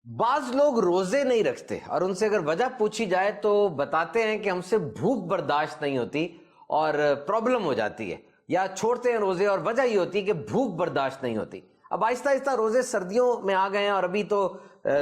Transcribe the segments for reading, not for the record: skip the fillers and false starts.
بعض لوگ روزے نہیں رکھتے اور ان سے اگر وجہ پوچھی جائے تو بتاتے ہیں کہ ہم سے بھوک برداشت نہیں ہوتی اور پرابلم ہو جاتی ہے، یا چھوڑتے ہیں روزے اور وجہ یہ ہوتی ہے کہ بھوک برداشت نہیں ہوتی۔ اب آہستہ آہستہ روزے سردیوں میں آ گئے ہیں اور ابھی تو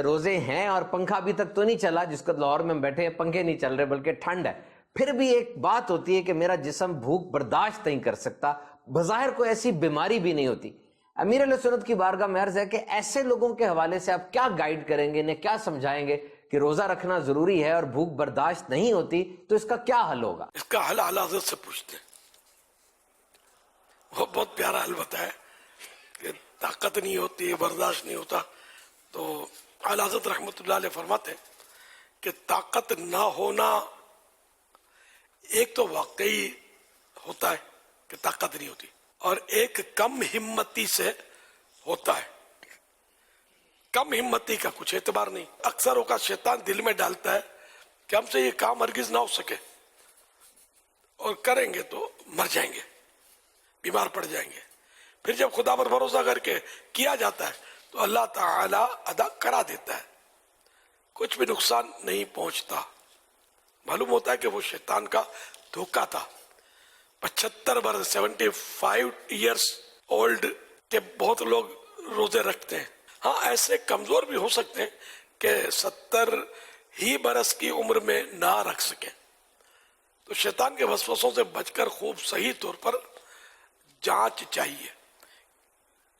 روزے ہیں اور پنکھا ابھی تک تو نہیں چلا، جس کو لاہور میں ہم بیٹھے ہیں پنکھے نہیں چل رہے بلکہ ٹھنڈ ہے، پھر بھی ایک بات ہوتی ہے کہ میرا جسم بھوک برداشت نہیں کر سکتا، بظاہر کوئی ایسی بیماری بھی نہیں ہوتی۔ امیر علیہ سنت کی بارگاہ میں عرض ہے کہ ایسے لوگوں کے حوالے سے آپ کیا گائیڈ کریں گے، انہیں کیا سمجھائیں گے کہ روزہ رکھنا ضروری ہے اور بھوک برداشت نہیں ہوتی تو اس کا کیا حل ہوگا؟ اس کا حل اعلی حضرت سے پوچھتے ہیں، وہ بہت پیارا حل بتایا کہ طاقت نہیں ہوتی، برداشت نہیں ہوتا۔ تو اعلی حضرت رحمۃ اللہ علیہ فرماتے ہیں کہ طاقت نہ ہونا ایک تو واقعی ہوتا ہے کہ طاقت نہیں ہوتی، اور ایک کم ہمتی سے ہوتا ہے۔ کم ہمتی کا کچھ اعتبار نہیں، اکثر اوقات شیطان دل میں ڈالتا ہے کہ ہم سے یہ کام ہرگز نہ ہو سکے، اور کریں گے تو مر جائیں گے، بیمار پڑ جائیں گے۔ پھر جب خدا پر بھروسہ کر کے کیا جاتا ہے تو اللہ تعالی ادا کرا دیتا ہے، کچھ بھی نقصان نہیں پہنچتا۔ معلوم ہوتا ہے کہ وہ شیطان کا دھوکہ تھا۔ 75 برس 75 ایئرس اولڈ کے بہت لوگ روزے رکھتے ہیں۔ ہاں ایسے کمزور بھی ہو سکتے ہیں کہ 70 ہی برس کی عمر میں نہ رکھ سکیں، تو شیطان کے وسوسوں سے بچ کر خوب صحیح طور پر جانچ چاہیے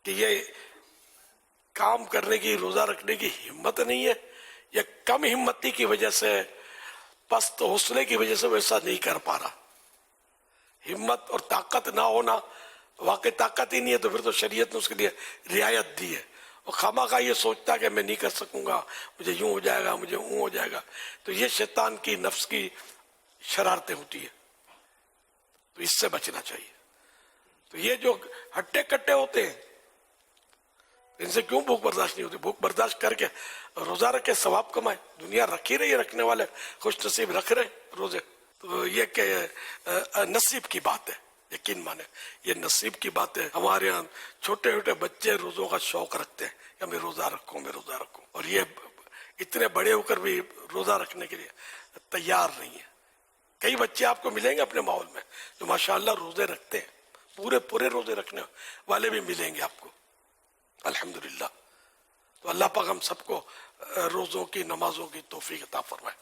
کہ یہ کام کرنے کی، روزہ رکھنے کی ہمت نہیں ہے، یا کم ہمتی کی وجہ سے، پست حوصلے کی وجہ سے ویسا نہیں کر پا رہا۔ ہمت اور طاقت نہ ہونا، واقعی طاقت ہی نہیں ہے تو پھر تو شریعت نے اس کے لیے رعایت دی ہے۔ اور خواہ یہ سوچتا کہ میں نہیں کر سکوں گا، مجھے یوں ہو جائے گا، مجھے اون ہو جائے گا، تو یہ شیطان کی نفس کی شرارتیں ہوتی ہیں، تو اس سے بچنا چاہیے۔ تو یہ جو ہٹے کٹے ہوتے ہیں، ان سے کیوں بھوک برداشت نہیں ہوتی؟ بھوک برداشت کر کے روزہ رکھ کے ثواب کمائے، دنیا رکھی رہی ہے، رکھنے والے خوش نصیب رکھ رہے روزے۔ تو یہ کہ نصیب کی بات ہے، یقین مانے یہ نصیب کی بات ہے۔ ہمارے یہاں چھوٹے چھوٹے بچے روزوں کا شوق رکھتے ہیں کہ میں روزہ رکھوں، میں روزہ رکھوں، اور یہ اتنے بڑے ہو کر بھی روزہ رکھنے کے لیے تیار نہیں ہے۔ کئی بچے آپ کو ملیں گے اپنے ماحول میں جو ماشاءاللہ روزے رکھتے ہیں، پورے روزے رکھنے والے بھی ملیں گے آپ کو، الحمدللہ۔ تو اللہ پاک ہم سب کو روزوں کی، نمازوں کی توفیق عطا فرمائے۔